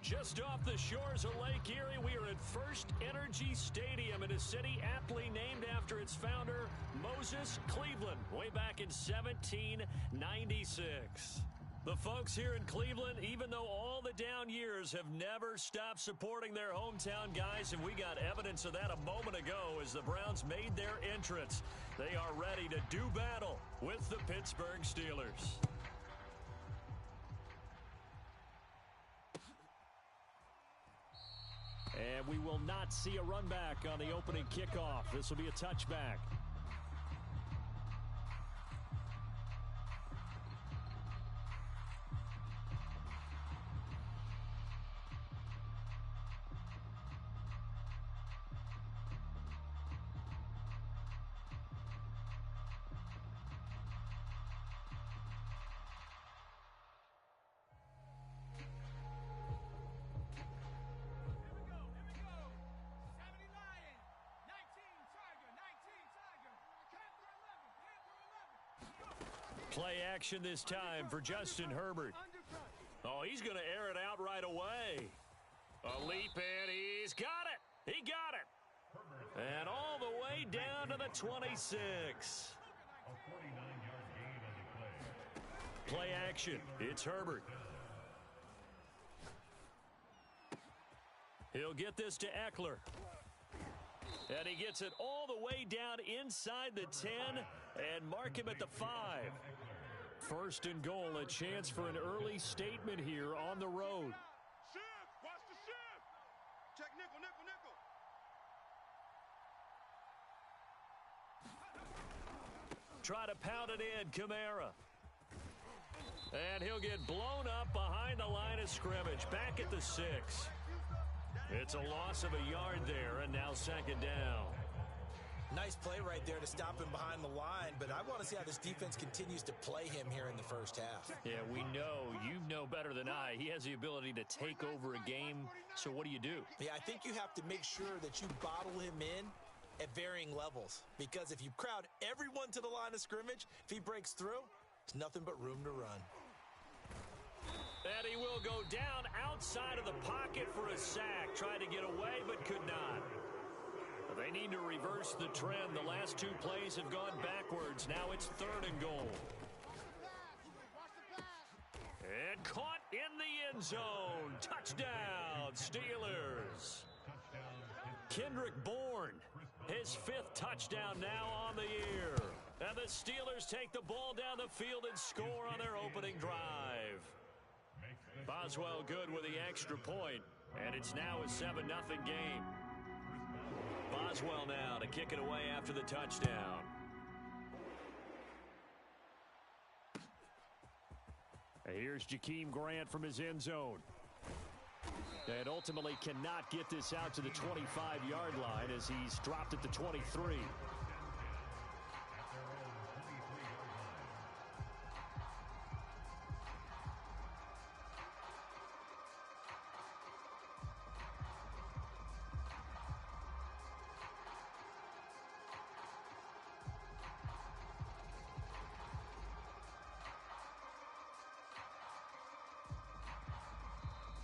Just off the shores of Lake Erie, we are at First Energy Stadium in a city aptly named after its founder, Moses Cleveland, way back in 1796. The folks here in Cleveland, even though all the down years, have never stopped supporting their hometown guys, and we got evidence of that a moment ago as the Browns made their entrance. They are ready to do battle with the Pittsburgh Steelers. And we will not see a run back on the opening kickoff. This will be a touchback. Play action this time for Justin Herbert. Oh, he's going to air it out right away. A leap, and he's got it. He got it. And all the way down to the 26. Play action. It's Herbert. He'll get this to Eckler. And he gets it all the way down inside the 10 and mark him at the 5. First and goal, a chance for an early statement here on the road. Shift! Watch the shift! Check nickel, nickel, nickel. Try to pound it in, Kamara. And he'll get blown up behind the line of scrimmage, back at the 6. It's a loss of a yard there, and now second down. Nice play right there to stop him behind the line, but I want to see how this defense continues to play him here in the first half. Yeah, we know. You know better than I. He has the ability to take over a game, so what do you do? Yeah, I think you have to make sure that you bottle him in at varying levels, because if you crowd everyone to the line of scrimmage, if he breaks through, there's nothing but room to run. And he will go down outside of the pocket for a sack. Tried to get away, but could not. They need to reverse the trend. The last two plays have gone backwards. Now it's third and goal. And caught in the end zone. Touchdown, Steelers. Kendrick Bourne, his 5th touchdown now on the year. And the Steelers take the ball down the field and score on their opening drive. Boswell good with the extra point, and it's now a 7-0 game. Boswell now to kick it away after the touchdown. Here's Jakeem Grant from his end zone. And ultimately cannot get this out to the 25-yard line as he's dropped at the 23.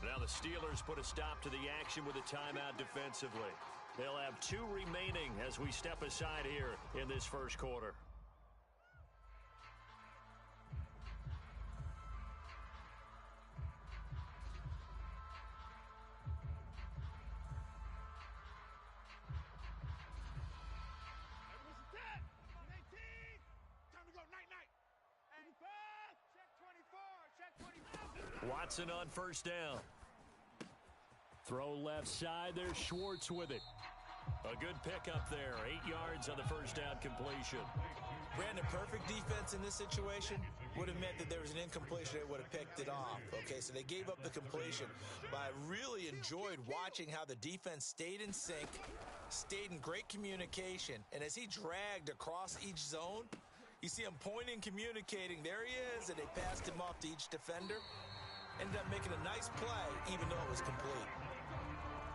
Now the Steelers put a stop to the action with a timeout defensively. They'll have 2 remaining as we step aside here in this first quarter. Watson on first down. Throw left side. There's Schwartz with it. A good pickup there. 8 yards on the first down completion. Brandon, perfect defense in this situation would have meant that there was an incompletion. They would have picked it off. Okay, so they gave up the completion. But I really enjoyed watching how the defense stayed in sync, stayed in great communication. And as he dragged across each zone, you see him pointing, communicating. There he is, and they passed him off to each defender. Ended up making a nice play, even though it was complete.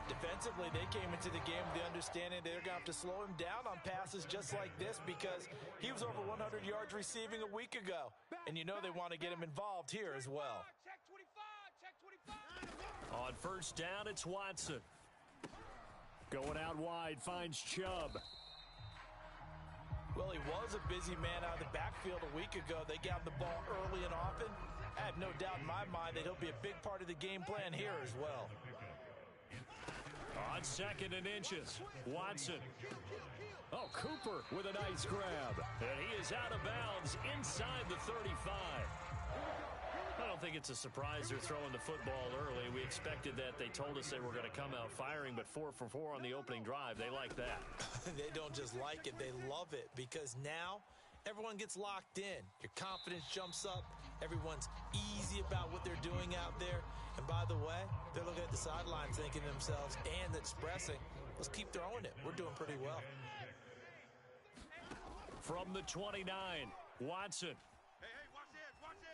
Defensively, they came into the game with the understanding they're going to have to slow him down on passes just like this because he was over 100 yards receiving a week ago. And you know they want to get him involved here as well. Oh, On first down, it's Watson. Going out wide, finds Chubb. Well, he was a busy man out of the backfield a week ago. They got him the ball early and often. I have no doubt in my mind that he'll be a big part of the game plan here as well. On second and inches, Watson. Oh, Cooper with a nice grab. And he is out of bounds inside the 35. I don't think it's a surprise they're throwing the football early. We expected that. They told us they were going to come out firing, but 4 for 4 on the opening drive. They like that. They don't just like it, they love it, because now everyone gets locked in. Your confidence jumps up. Everyone's easy about what they're doing out there. And by the way, they're looking at the sidelines thinking to themselves and expressing, let's keep throwing it. We're doing pretty well. From the 29, Watson. Hey, watch this, watch this.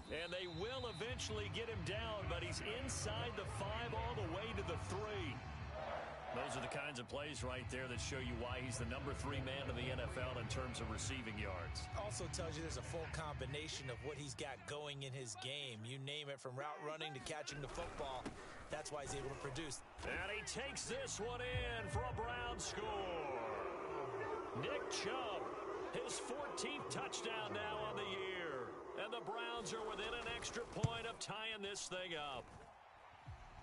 And they will eventually get him down, but he's inside the 5 all the way to the 3. Those are the kinds of plays right there that show you why he's the number 3 man in the NFL in terms of receiving yards. Also tells you there's a full combination of what he's got going in his game. You name it, from route running to catching the football. That's why he's able to produce. And he takes this one in for a Brown score. Nick Chubb, his 14th touchdown now on the year. And the Browns are within an extra point of tying this thing up.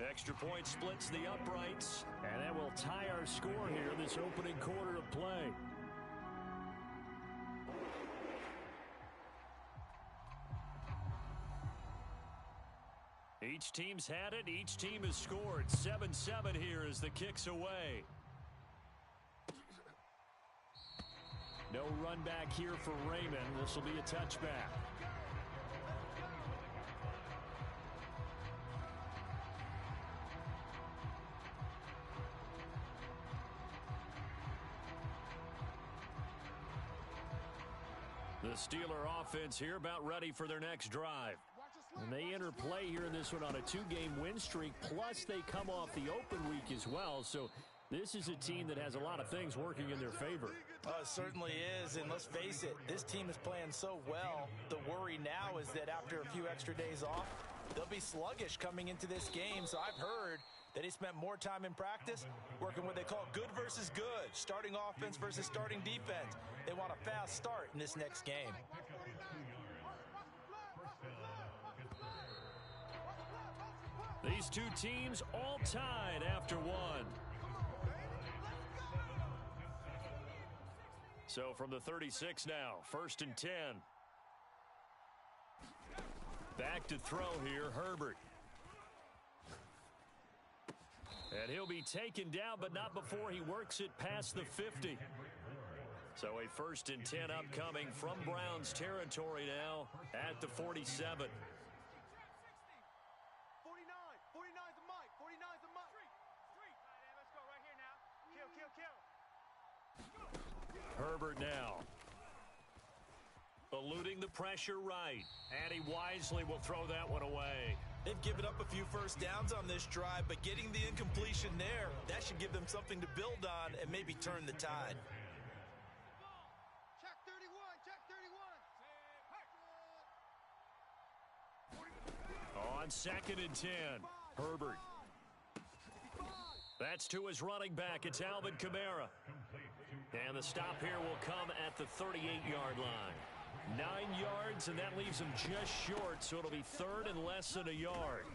Extra point splits the uprights, and that will tie our score here this opening quarter of play. Each team's had it. Each team has scored. 7-7 here as the kick's away. No run back here for Raymond. This will be a touchback. The Steeler offense here about ready for their next drive. And they enter play here in this one on a 2-game win streak, plus they come off the open week as well. So this is a team that has a lot of things working in their favor. It certainly is, and let's face it, this team is playing so well. The worry now is that after a few extra days off, they'll be sluggish coming into this game. So I've heard that he spent more time in practice working what they call good versus good, starting offense versus starting defense. They want a fast start in this next game. These two teams all tied after one. So from the 36 now, 1st and 10. Back to throw here, Herbert. And he'll be taken down, but not before he works it past the 50. So a 1st and 10 upcoming from Browns territory now at the 47. 49's the mic. 49's the mic. Street. Let's go right here now. Kill. Herbert now. Eluding the pressure right. And he wisely will throw that one away. They've given up a few first downs on this drive, but getting the incompletion there, that should give them something to build on and maybe turn the tide. Check 31. Check 31. On 2nd and 10, Herbert. That's to his running back. It's Alvin Kamara. And the stop here will come at the 38-yard line. 9 yards, and that leaves him just short, so it'll be 3rd and less than a yard.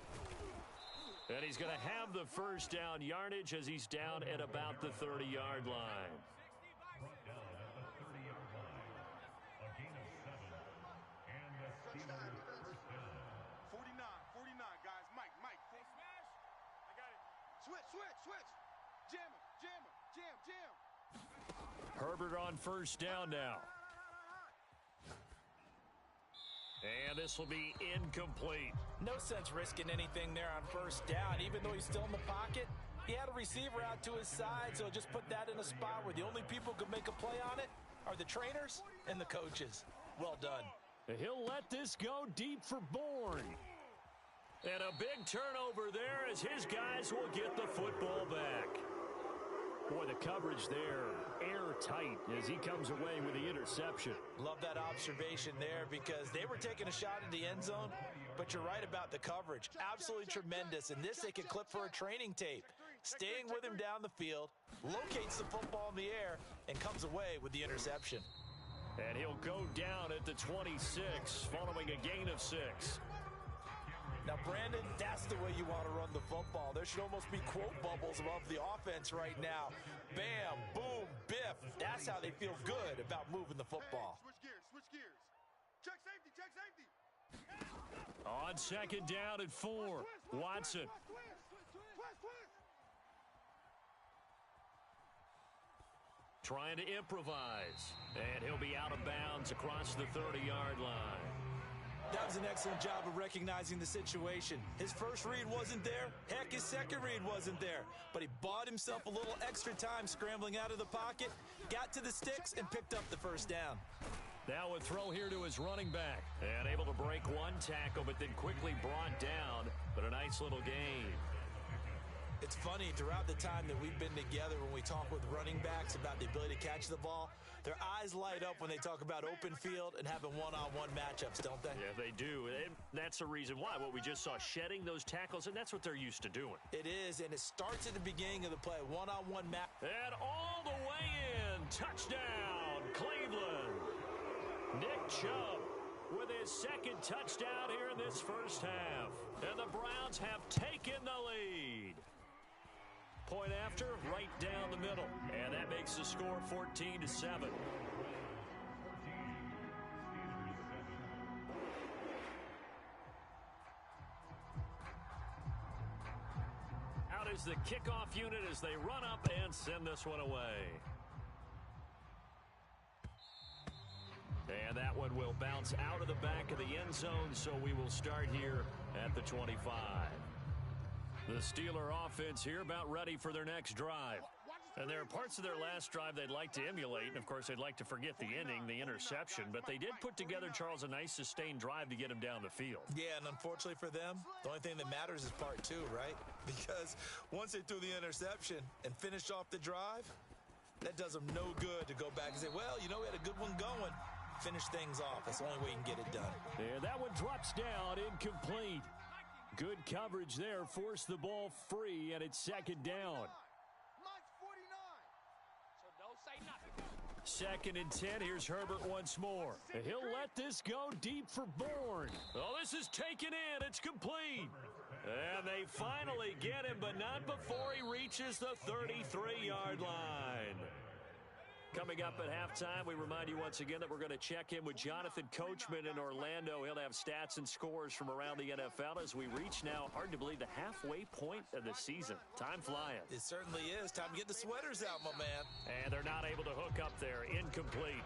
And he's going to have the first down yardage as he's down at about the 30-yard line. Touchdown. 49, guys. Mike. Smash. I got it. Switch. Jam. Herbert on first down now. And this will be incomplete. No sense risking anything there on first down. Even though he's still in the pocket, he had a receiver out to his side, so just put that in a spot where the only people who can make a play on it are the trainers and the coaches. Well done. He'll let this go deep for Bourne. And a big turnover there as his guys will get the football back. Boy, the coverage there, airtight as he comes away with the interception. Love that observation there because they were taking a shot at the end zone, But you're right about the coverage. Absolutely tremendous. And this they could clip for a training tape. Staying with him down the field, locates the football in the air, and comes away with the interception. And he'll go down at the 26, following a gain of 6. Now, Brandon, that's the way you want to run the football. There should almost be quote bubbles above the offense right now. Bam, boom, biff. That's how they feel good about moving the football. Switch gears, switch gears. Check safety, check safety. On second down at 4, Watson. Trying to improvise, and he'll be out of bounds across the 30-yard line. That was an excellent job of recognizing the situation. His first read wasn't there. Heck, his second read wasn't there. But he bought himself a little extra time scrambling out of the pocket, got to the sticks, and picked up the first down. Now a throw here to his running back. And able to break one tackle, but then quickly brought down. But a nice little gain. It's funny, throughout the time that we've been together, when we talk with running backs about the ability to catch the ball, their eyes light up when they talk about open field and having one-on-one matchups, don't they? Yeah, they do. And that's the reason why. What we just saw, shedding those tackles, and that's what they're used to doing. It is, and it starts at the beginning of the play, one-on-one match. And all the way in, touchdown, Cleveland. Nick Chubb with his second touchdown here in this first half. And the Browns have taken the lead. Point after, right down the middle. And that makes the score 14-7. Out is the kickoff unit as they run up and send this one away. And that one will bounce out of the back of the end zone, so we will start here at the 25. The Steeler offense here about ready for their next drive. And there are parts of their last drive they'd like to emulate. And, of course, they'd like to forget the ending, the interception. But they did put together, Charles, a nice sustained drive to get him down the field. Yeah, and unfortunately for them, the only thing that matters is part 2, right? Because once they threw the interception and finished off the drive, that does them no good to go back and say, well, you know, we had a good one going. Finish things off. That's the only way you can get it done. And that one drops down, incomplete. Good coverage there, forced the ball free, and it's second down. Mine's 49. So don't say nothing. Second and 10, here's Herbert once more. He'll let this go deep for Bourne. Oh, this is taken in, it's complete. And they finally get him, but not before he reaches the 33-yard line. Coming up at halftime, we remind you once again that we're going to check in with Jonathan Coachman in Orlando. He'll have stats and scores from around the NFL as we reach now, hard to believe, the halfway point of the season. Time flying. It certainly is. Time to get the sweaters out, my man. And they're not able to hook up there. Incomplete.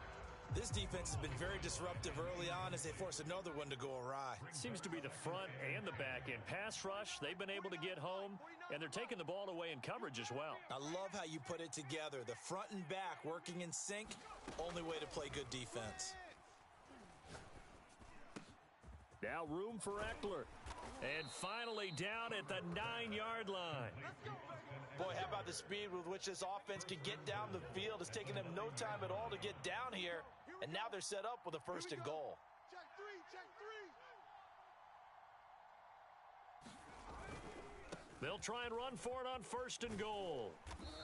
This defense has been very disruptive early on as they force another one to go awry. It seems to be the front and the back end. Pass rush, they've been able to get home, and they're taking the ball away in coverage as well. I love how you put it together. The front and back working in sync, only way to play good defense. Now room for Eckler. And finally down at the 9-yard line. Boy, how about the speed with which this offense can get down the field? It's taken them no time at all to get down here. And now they're set up with a first and goal. Check three, check three. They'll try and run for it on first and goal.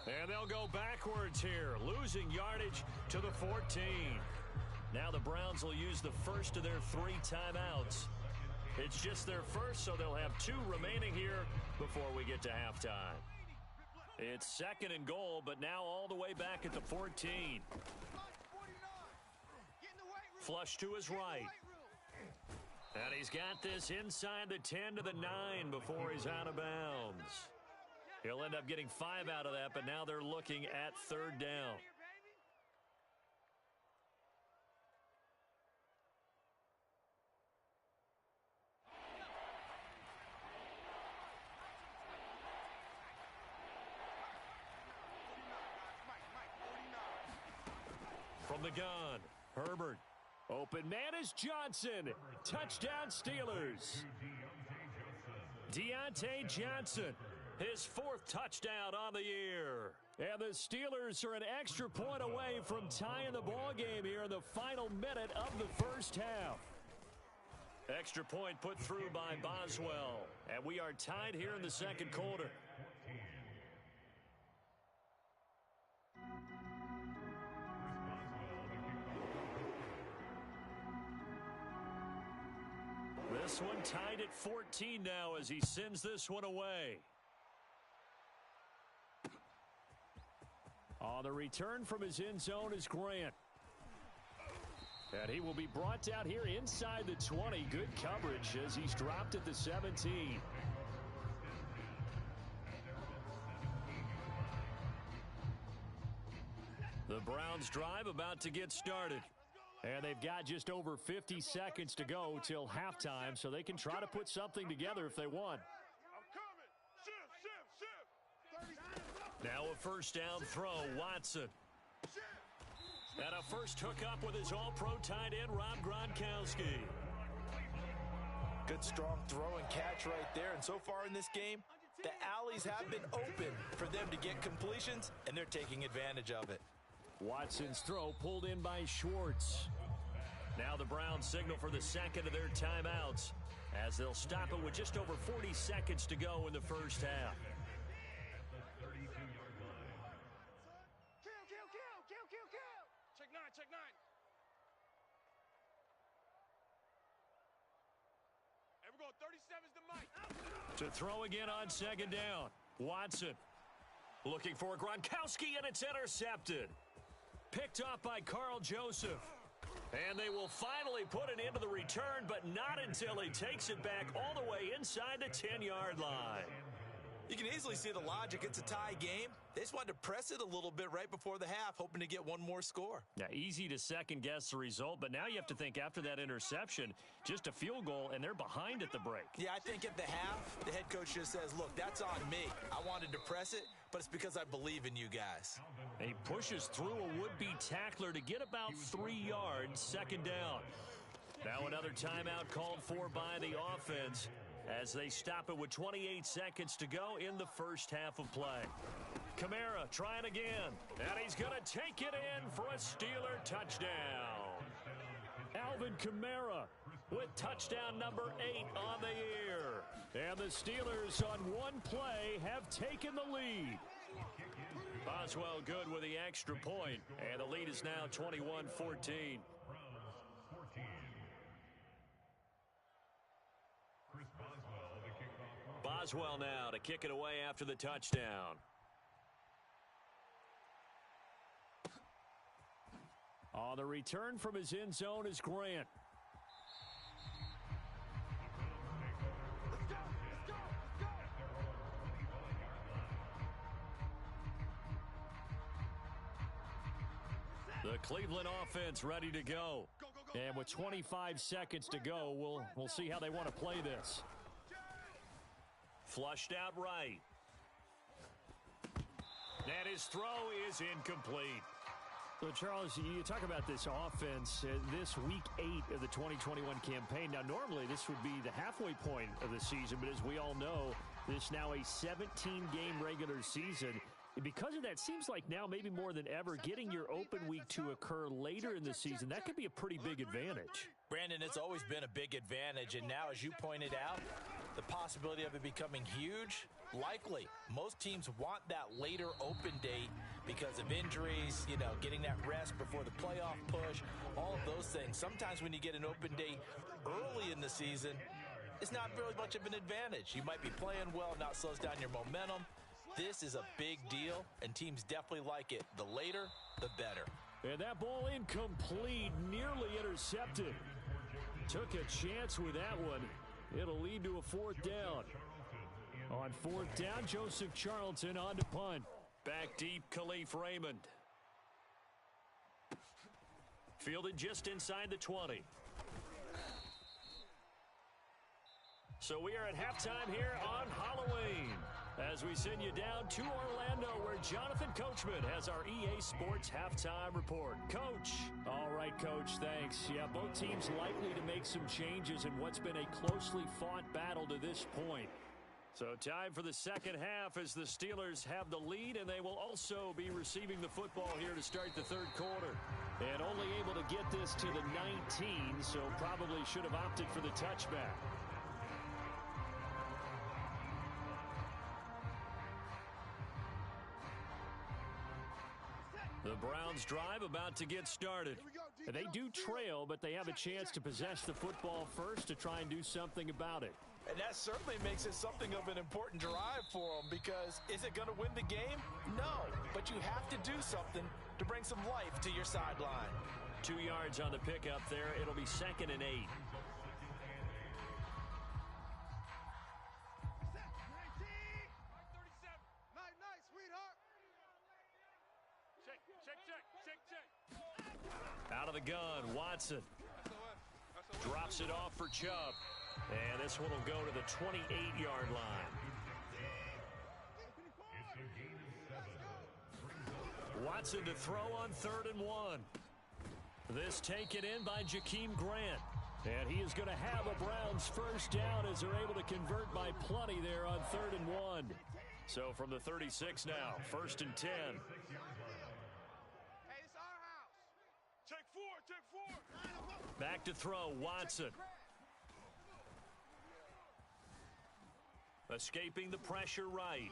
And they'll go backwards here, losing yardage to the 14. Now the Browns will use the first of their 3 timeouts. It's just their first, so they'll have 2 remaining here before we get to halftime. It's second and goal, but now all the way back at the 14. Flush to his right. And he's got this inside the 10 to the 9 before he's out of bounds. He'll end up getting 5 out of that, but now they're looking at third down. From the gun, Herbert. Open man is Johnson. Touchdown Steelers. Deontay Johnson, his 4th touchdown on the year. And the Steelers are an extra point away from tying the ball game here in the final minute of the first half. Extra point put through by Boswell. And we are tied here in the second quarter. This one tied at 14 now as he sends this one away. On the return from his end zone is Grant. And he will be brought down here inside the 20. Good coverage as he's dropped at the 17. The Browns drive about to get started. And they've got just over 50 seconds to go till halftime, so they can try to put something together if they want. Now a first down throw, Watson. And a first hookup with his all-pro tight end, Rob Gronkowski. Good strong throw and catch right there. And so far in this game, the alleys have been open for them to get completions, and they're taking advantage of it. Watson's throw pulled in by Schwartz. Now the Browns signal for the second of their timeouts as they'll stop it with just over 40 seconds to go in the first half. Check nine, check nine. And we're going 37's the mic. To throw again on second down. Watson looking for Gronkowski, and it's intercepted. Picked off by Carl Joseph. And they will finally put it into the return, but not until he takes it back all the way inside the 10-yard line. You can easily see the logic. It's a tie game. They just wanted to press it a little bit right before the half, hoping to get one more score. Yeah, easy to second-guess the result, but now you have to think after that interception, just a field goal, and they're behind at the break. Yeah, I think at the half, the head coach just says, look, that's on me. I wanted to press it, but it's because I believe in you guys. And he pushes through a would-be tackler to get about 3 yards, second down. Now another timeout called for by the offense as they stop it with 28 seconds to go in the first half of play. Kamara trying again, and he's going to take it in for a Steeler touchdown. Alvin Kamara with touchdown number 8 on the year. And the Steelers on one play have taken the lead. Boswell good with the extra point, and the lead is now 21-14. Boswell now to kick it away after the touchdown. On the return from his end zone is Grant. The Cleveland offense ready to go. And with 25 seconds to go, we'll see how they want to play this. Flushed out right. And his throw is incomplete. So, Charles, you talk about this offense, this week 8 of the 2021 campaign. Now, normally this would be the halfway point of the season, but as we all know, this is now a 17-game regular season. And because of that, seems like now maybe more than ever, getting your open week to occur later in the season, that could be a pretty big advantage. Brandon, it's always been a big advantage, and now, as you pointed out, the possibility of it becoming huge, likely. Most teams want that later open date because of injuries, getting that rest before the playoff push, all of those things. Sometimes when you get an open date early in the season, it's not really much of an advantage. You might be playing well, not slows down your momentum. This is a big deal, and teams definitely like it. The later, the better. And that ball incomplete, nearly intercepted. Took a chance with that one. It'll lead to a fourth down. On fourth down, Joseph Charlton on to punt. Back deep, Khalif Raymond. Fielded just inside the 20. So we are at halftime here on Halloween as we send you down to Orlando where Jonathan Coachman has our EA Sports halftime report. Coach. All right, Coach, thanks. Yeah, both teams likely to make some changes in what's been a closely fought battle to this point. So time for the second half as the Steelers have the lead, and they will also be receiving the football here to start the third quarter. And only able to get this to the 19, so probably should have opted for the touchback. The Browns drive about to get started. They do trail, but they have a chance to possess the football first to try and do something about it. And that certainly makes it something of an important drive for them, because is it going to win the game? No, but you have to do something to bring some life to your sideline. 2 yards on the pickup there. It'll be 2nd and 8. Out of the gun, Watson. Drops it off for Chubb. And this one will go to the 28-yard line. Watson to throw on 3rd and 1. This taken in by Jakeem Grant. And he is going to have a Browns first down as they're able to convert by plenty there on 3rd and 1. So from the 36 now, 1st and 10. Back to throw, Watson. Escaping the pressure right.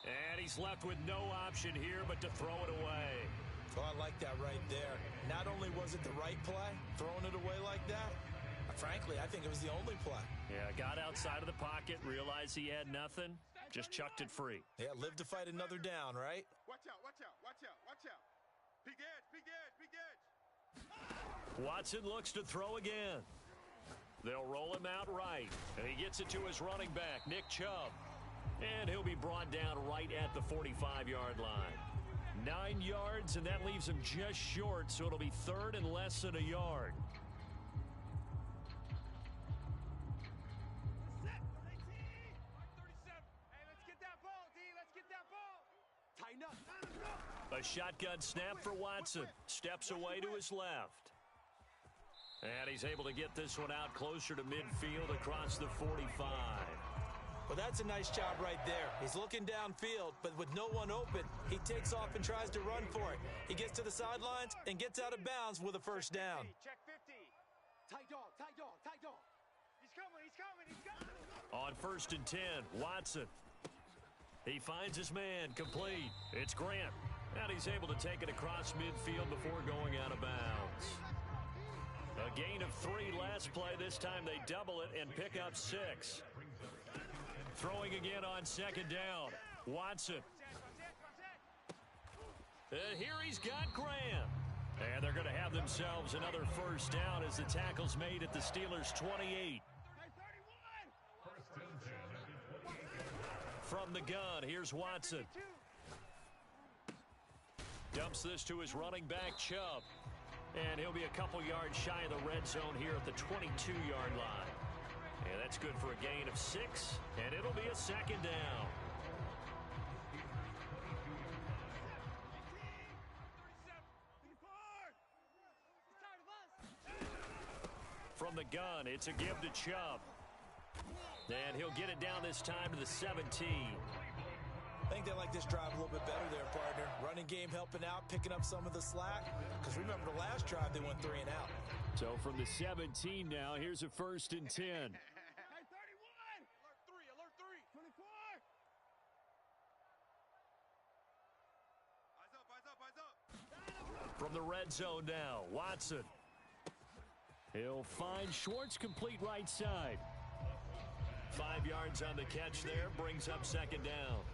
And he's left with no option here but to throw it away. Oh, I like that right there. Not only was it the right play, throwing it away like that, frankly, I think it was the only play. Yeah, got outside of the pocket, realized he had nothing, just chucked it free. Yeah, live to fight another down, right? Watch out, watch out, watch out, watch out. Big edge, big edge, big edge. Watson looks to throw again. They'll roll him out right, and he gets it to his running back, Nick Chubb. And he'll be brought down right at the 45-yard line. 9 yards, and that leaves him just short, so it'll be 3rd and less than a yard. A shotgun snap for Watson. Steps away to his left. And he's able to get this one out closer to midfield across the 45. Well, that's a nice job right there. He's looking downfield, but with no one open, he takes off and tries to run for it. He gets to the sidelines and gets out of bounds with a first down. Check 50. Tight dog, tight dog, tight dog. He's coming, he's coming, he's coming. On 1st and 10, Watson. He finds his man, complete. It's Grant. And he's able to take it across midfield before going out of bounds. A gain of 3 last play. This time they double it and pick up 6. Throwing again on 2nd down. Watson. And here he's got Graham. And they're going to have themselves another first down as the tackle's made at the Steelers' 28. From the gun, here's Watson. Dumps this to his running back, Chubb. And he'll be a couple yards shy of the red zone here at the 22-yard line. And that's good for a gain of 6, and it'll be a 2nd down. From the gun, it's a give to Chubb. And he'll get it down this time to the 17. I think they like this drive a little bit better there, partner. Running game helping out, picking up some of the slack. Because remember, the last drive, they went 3 and out. So from the 17 now, here's a 1st and 10. Hey, 31! Alert 3, alert 3. 24! Eyes up, eyes up, eyes up. From the red zone now, Watson. He'll find Schwartz, complete right side. 5 yards on the catch there, brings up 2nd down.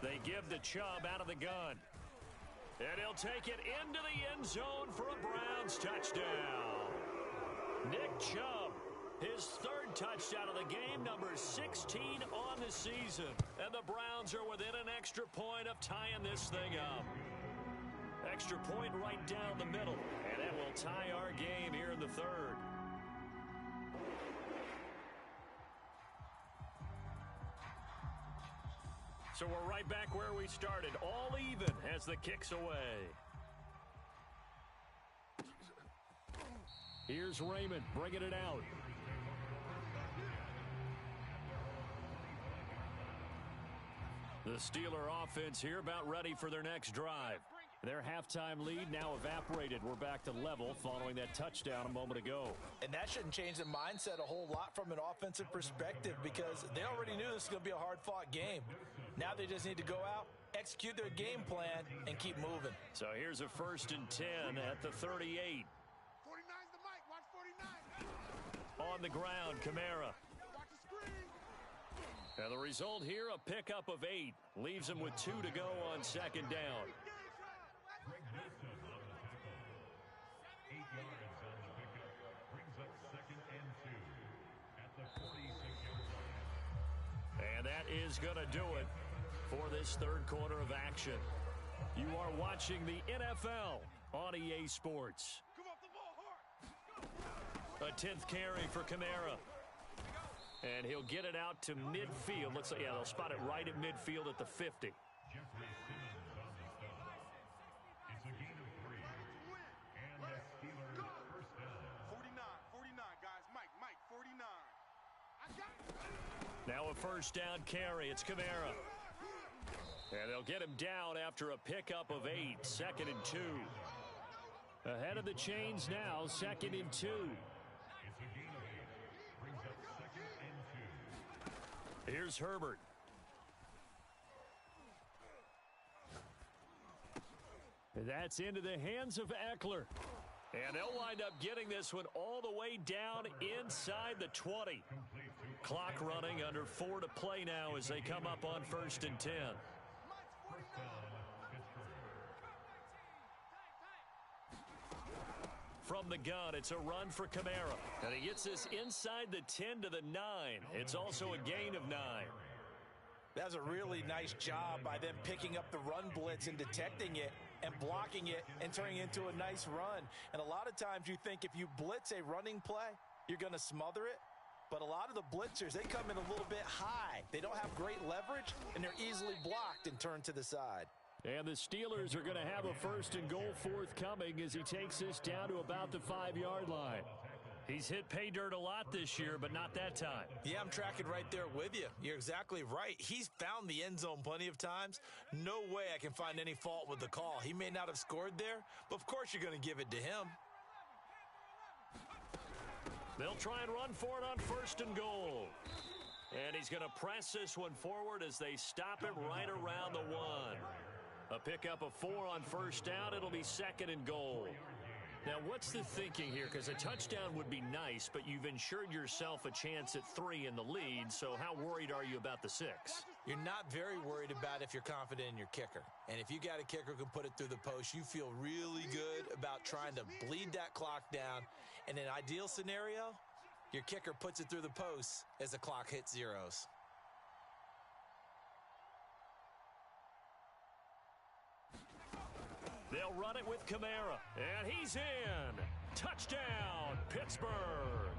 They give the Chubb out of the gun. And he'll take it into the end zone for a Browns touchdown. Nick Chubb, his 3rd touchdown of the game, number 16 on the season. And the Browns are within an extra point of tying this thing up. Extra point right down the middle. And that will tie our game here in the 3rd. So we're right back where we started, all even as the kick's away. Here's Raymond bringing it out. The Steeler offense here about ready for their next drive. Their halftime lead now evaporated. We're back to level following that touchdown a moment ago. And that shouldn't change the mindset a whole lot from an offensive perspective because they already knew this was going to be a hard-fought game. Now they just need to go out, execute their game plan, and keep moving. So here's a 1st and 10 at the 38. 49's the mic. Watch 49. On the ground, Kamara. Watch the screen. And the result here, a pickup of 8. Leaves him with 2 to go on 2nd down. Greg Wilson on the tackle. 8 yards on the pickup. Brings up 2nd and 2 at the 46-yard line. And that is going to do it for this 3rd quarter of action. You are watching the NFL on EA Sports. Come off the ball hard. A 10th carry for Kamara. And he'll get it out to midfield. Looks like, yeah, they'll spot it right at midfield at the 50. Jeffrey Simmons on the stop. It's a gain of 3. And the Steelers first down. 49, guys. Mike, 49. I got it. Now a 1st down carry. It's Kamara. And they'll get him down after a pickup of 8. 2nd and 2. Ahead of the chains now. 2nd and 2. It's a gain of 8. Brings up 2nd and 2. Here's Herbert. That's into the hands of Eckler. And they'll wind up getting this one all the way down inside the 20. Clock running under 4 to play now as they come up on 1st and 10. First down, Pittsburgh. From the gun, it's a run for Kamara. And he gets this inside the 10 to the 9. It's also a gain of 9. That was a really nice job by them picking up the run blitz and detecting it and blocking it and turning it into a nice run. And a lot of times you think if you blitz a running play, you're going to smother it. But a lot of the blitzers, they come in a little bit high. They don't have great leverage, and they're easily blocked and turned to the side. And the Steelers are going to have a 1st and goal forthcoming as he takes this down to about the 5-yard line. He's hit pay dirt a lot this year, but not that time. Yeah, I'm tracking right there with you. You're exactly right. He's found the end zone plenty of times. No way I can find any fault with the call. He may not have scored there, but of course you're going to give it to him. They'll try and run for it on 1st and goal. And he's going to press this one forward as they stop him right around the 1. A pickup of 4 on 1st down. It'll be 2nd and goal. Now, what's the thinking here? Because a touchdown would be nice, but you've ensured yourself a chance at 3 in the lead, so how worried are you about the 6? You're not very worried about if you're confident in your kicker. And if you got a kicker who can put it through the post, you feel really good about trying to bleed that clock down. In an ideal scenario, your kicker puts it through the post as the clock hits zeros. They'll run it with Kamara, and he's in. Touchdown, Pittsburgh.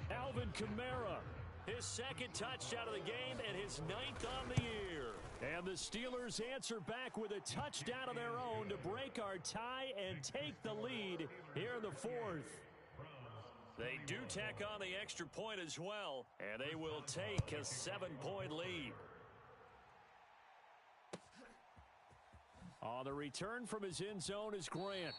Alvin Kamara, his 2nd touchdown of the game and his 9th on the year. And the Steelers answer back with a touchdown of their own to break our tie and take the lead here in the 4th. They do tack on the extra point as well, and they will take a 7-point lead. On the return from his end zone is Grant.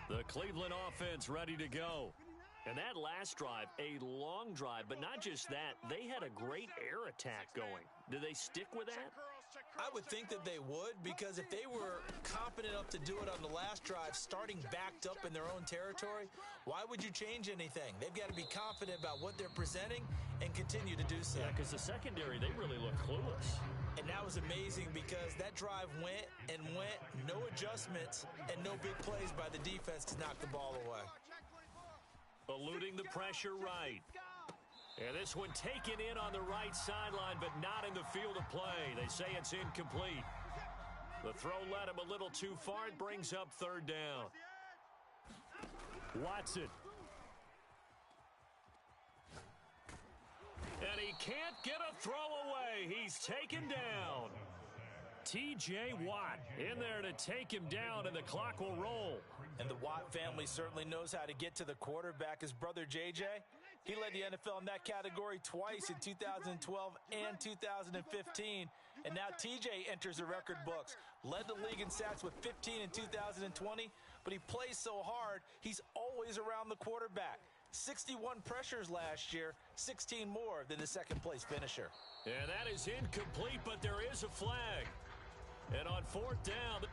The Cleveland offense ready to go. And that last drive, a long drive, but not just that, they had a great air attack going. Do they stick with that? I would think that they would, because if they were confident enough to do it on the last drive, starting backed up in their own territory, why would you change anything? They've got to be confident about what they're presenting and continue to do so. Yeah, because the secondary, they really look clueless. And that was amazing because that drive went and went, no adjustments, and no big plays by the defense to knock the ball away. Eluding the pressure right. And this one taken in on the right sideline, but not in the field of play. They say it's incomplete. The throw led him a little too far. It brings up 3rd down. Watson. And he can't get a throw away. He's taken down. T.J. Watt in there to take him down, and the clock will roll. And the Watt family certainly knows how to get to the quarterback. His brother J.J., he led the NFL in that category twice in 2012 and 2015. And now T.J. enters the record books. Led the league in sacks with 15 in 2020, but he plays so hard, he's always around the quarterback. 61 pressures last year, 16 more than the second-place finisher. And that is incomplete, but there is a flag. And on fourth down...